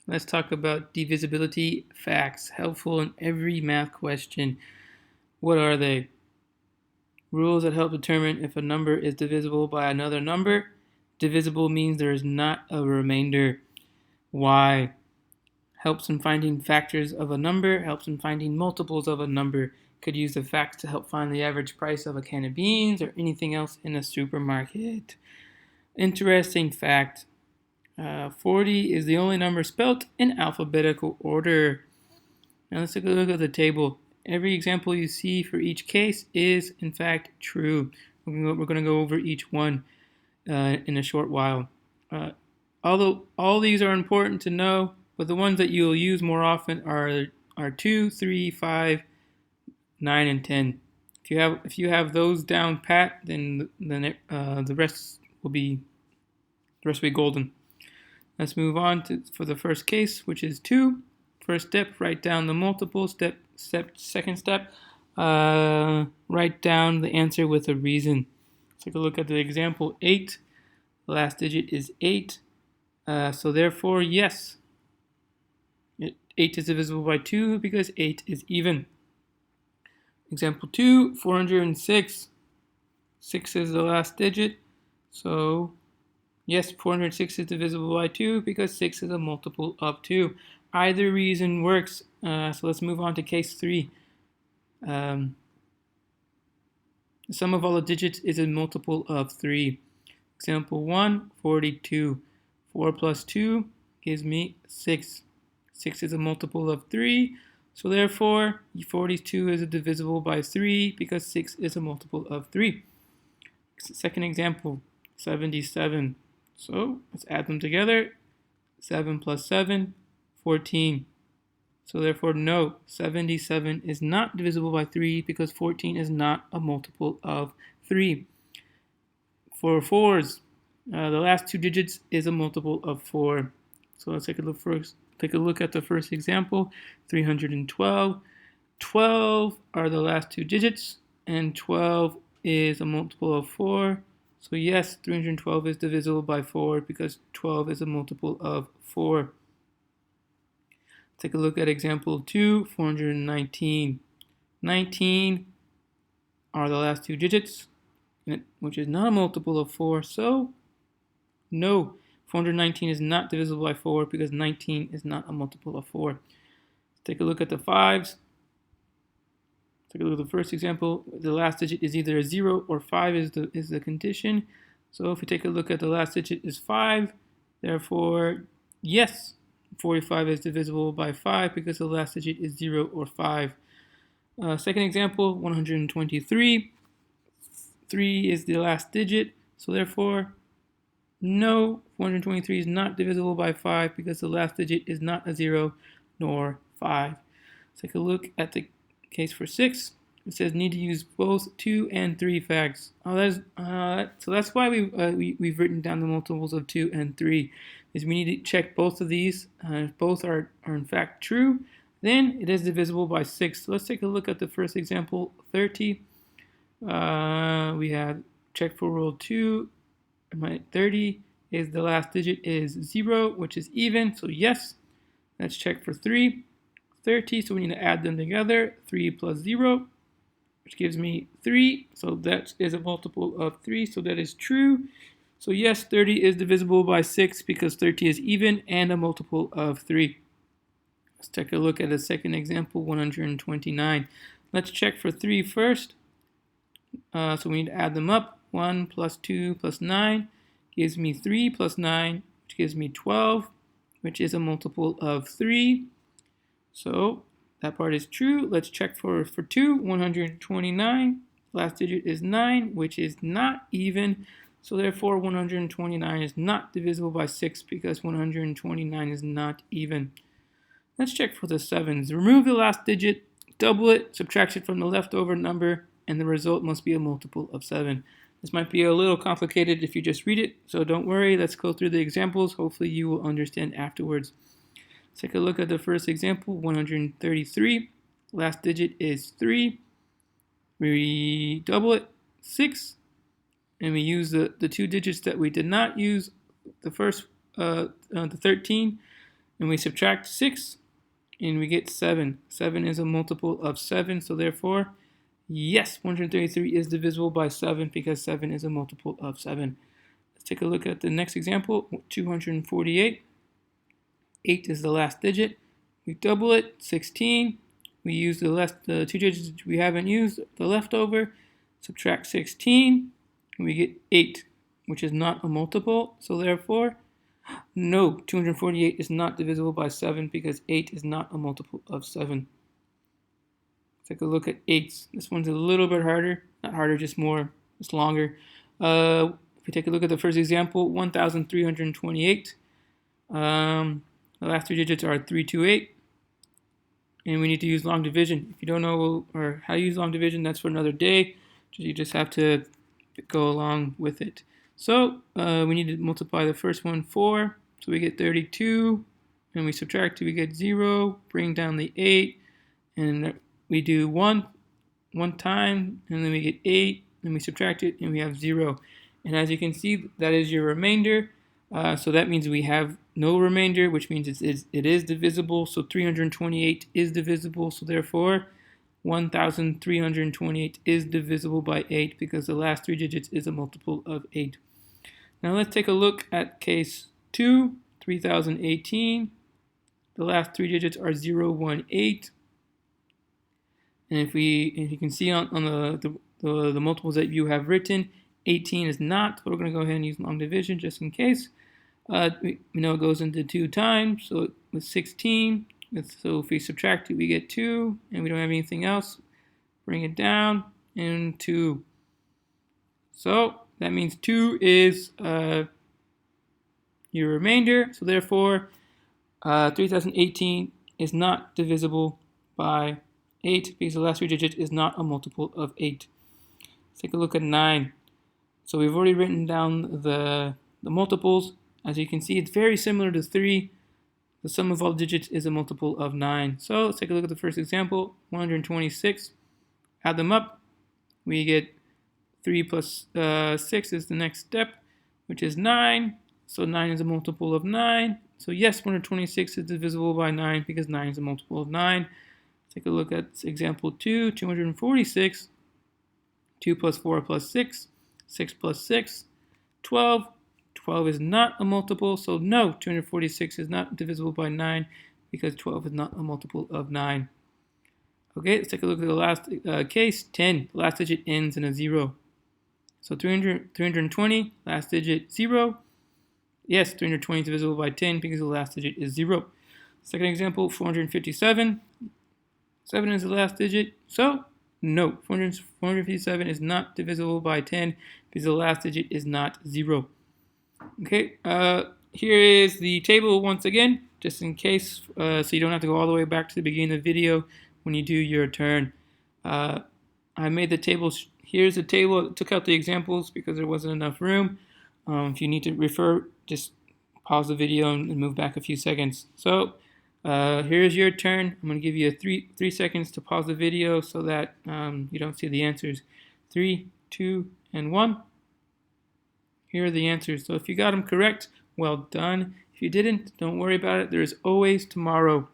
Let's talk about divisibility facts, helpful in every math question. What are they? Rules that help determine if a number is divisible by another number. Divisible means there is not a remainder. Why? Helps in finding factors of a number, helps in finding multiples of a number. Could use the facts to help find the average price of a can of beans or anything else in a supermarket. Interesting fact. 40 is the only number spelt in alphabetical order. Now let's take a look at the table. Every example you see for each case is, in fact, true. We're going to go over each one in a short while. Although all these are important to know, but the ones that you'll use more often are 2, 3, 5, 9, and 10. If you have those down pat, then the rest will be golden. Let's move on for the first case, which is 2. First step, write down the multiple. Second step, write down the answer with a reason. Let's take a look at the example 8. The last digit is 8. So therefore, yes, 8 is divisible by 2 because 8 is even. Example 2, 406. 6 is the last digit. So yes, 406 is divisible by 2 because 6 is a multiple of 2. Either reason works. So let's move on to case 3. The sum of all the digits is a multiple of 3. Example 1, 42. 4 plus 2 gives me 6. 6 is a multiple of 3. So therefore, 42 is divisible by 3 because 6 is a multiple of 3. Second example, 77. So let's add them together. 7 plus 7, 14. So therefore, no, 77 is not divisible by 3 because 14 is not a multiple of 3. For 4s, the last 2 digits is a multiple of 4. So let's take a look at the first example, 312. 12 are the last 2 digits, and 12 is a multiple of 4. So yes, 312 is divisible by 4 because 12 is a multiple of 4. Take a look at example 2, 419. 19 are the last 2 digits, which is not a multiple of 4. So no, 419 is not divisible by 4 because 19 is not a multiple of 4. Take a look at the 5s. Take a look at the first example. The last digit is either a 0 or 5 is the condition. So if we take a look at the last digit is 5, therefore, yes, 45 is divisible by 5 because the last digit is 0 or 5. Second example, 123. 3 is the last digit, so therefore, no, 423 is not divisible by 5 because the last digit is not a 0 nor 5. Let's take a look at the case for 6. It says need to use both 2 and 3 facts. So that's why we've written down the multiples of 2 and 3. Is we need to check both of these. If both are in fact true, then it is divisible by 6. So let's take a look at the first example, 30. We have check for rule 2. 30 is the last digit is 0, which is even. So yes, let's check for 3. 30, so we need to add them together. 3 plus 0, which gives me 3. So that is a multiple of 3, so that is true. So yes, 30 is divisible by 6 because 30 is even and a multiple of 3. Let's take a look at a second example, 129. Let's check for 3 first. So we need to add them up. 1 plus 2 plus 9 gives me 3 plus 9, which gives me 12, which is a multiple of 3. So that part is true. Let's check for 2. 129. Last digit is 9, which is not even. So therefore, 129 is not divisible by 6 because 129 is not even. Let's check for the 7s. Remove the last digit, double it, subtract it from the leftover number, and the result must be a multiple of 7. This might be a little complicated if you just read it, so don't worry. Let's go through the examples. Hopefully you will understand afterwards. Let's take a look at the first example, 133. Last digit is 3. We double it, 6. And we use the 2 digits that we did not use. The first, the 13. and we subtract 6, and we get 7. 7 is a multiple of 7, so therefore, yes, 133 is divisible by 7 because 7 is a multiple of 7. Let's take a look at the next example, 248. 8 is the last digit. We double it, 16. We use the 2 digits we haven't used, the leftover. Subtract 16, and we get 8, which is not a multiple. So therefore, no, 248 is not divisible by 7 because 8 is not a multiple of 7. Take a look at 8s. This one's a little bit harder. Not harder, just longer. If we take a look at the first example, 1,328. The last 3 digits are 328. And we need to use long division. If you don't know or how to use long division, that's for another day. You just have to go along with it. So we need to multiply the first one 4. So we get 32. And we subtract 2, we get 0. Bring down the 8. And we do 1 time. And then we get 8. Then we subtract it and we have 0. And as you can see, that is your remainder. So that means we have no remainder, which means it is divisible. So 328 is divisible. So therefore, 1,328 is divisible by 8 because the last 3 digits is a multiple of 8. Now let's take a look at case 2, 3,018. The last 3 digits are 018. And if you can see on the multiples that you have written, 18 is not. But we're going to go ahead and use long division just in case. We know it goes into 2 times, so with 16. So if we subtract it, we get 2, and we don't have anything else. Bring it down, and 2. So that means 2 is your remainder. So therefore, 3018 is not divisible by 8 because the last 3 digits is not a multiple of 8. Let's take a look at 9. So we've already written down the multiples. As you can see, it's very similar to 3. The sum of all digits is a multiple of 9. So let's take a look at the first example, 126. Add them up. We get 3 plus 6 is the next step, which is 9. So 9 is a multiple of 9. So yes, 126 is divisible by 9 because 9 is a multiple of 9. Take a look at example 2, 246. 2 plus 4 plus 6. 6 plus 6, 12. 12 is not a multiple, so no, 246 is not divisible by 9 because 12 is not a multiple of 9. Okay, let's take a look at the last case, 10. The last digit ends in a 0. So 320, last digit 0. Yes, 320 is divisible by 10 because the last digit is 0. Second example, 457. 7 is the last digit, so no, 457 is not divisible by 10 because the last digit is not 0. Okay, here is the table once again, just in case, so you don't have to go all the way back to the beginning of the video when you do your turn. I made the tables. Here's the table. I took out the examples because there wasn't enough room. If you need to refer, just pause the video and move back a few seconds. So here's your turn. I'm going to give you 3 seconds to pause the video so that you don't see the answers. 3, 2, and 1. Here are the answers. So if you got them correct, well done. If you didn't, don't worry about it. There is always tomorrow.